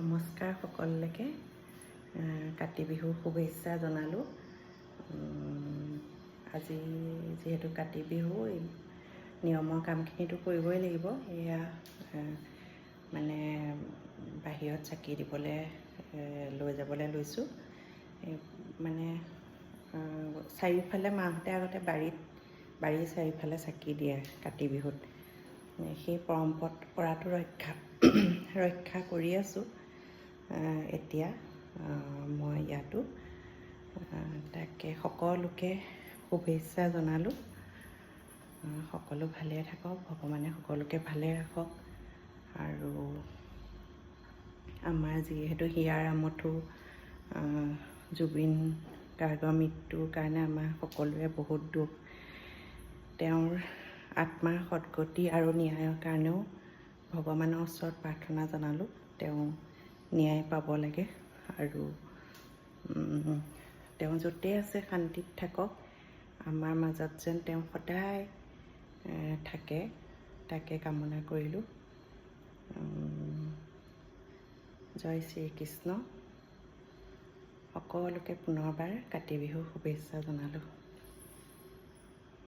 নমস্কাৰ সকলোকে কাতি বিহুৰ শুভেচ্ছা জনালোঁ। আজি যেহেতু কাতি বিহু নিয়মৰ কামখিনিতো কৰিবই লাগিব। এয়া মানে বাহিৰত চাকি দিবলৈ লৈ যাবলৈ লৈছোঁ। মানে চাৰিওফালে মাহঁতে আগতে বাৰীৰ চাৰিওফালে চাকি দিয়ে কাতি বিহুত। সেই পৰম্পৰাটো ৰক্ষা কৰি আছোঁ এতিয়া মই ইয়াতো। তাকে সকলোকে শুভেচ্ছা জনালোঁ। সকলো ভালে থাকক, ভগৱানে সকলোকে ভালে ৰাখক। আৰু আমাৰ যিহেতু হিয়াৰ আমঠু জুবিন গাৰ্গৰ মৃত্যুৰ কাৰণে আমাৰ সকলোৰে বহুত দুখ। তেওঁৰ আত্মাৰ সদ্গতি আৰু ন্যায়ৰ কাৰণেও ভগৱানৰ ওচৰত প্ৰাৰ্থনা জনালোঁ। তেওঁ ন্যায় পাব লাগে আৰু তেওঁ য'তেই আছে শান্তিত থাকক। আমাৰ মাজত যেন তেওঁ সদায় থাকে, তাকে কামনা কৰিলোঁ। জয় শ্ৰীকৃষ্ণ। সকলোকে পুনৰবাৰ কাতি বিহুৰ শুভেচ্ছা জনালোঁ।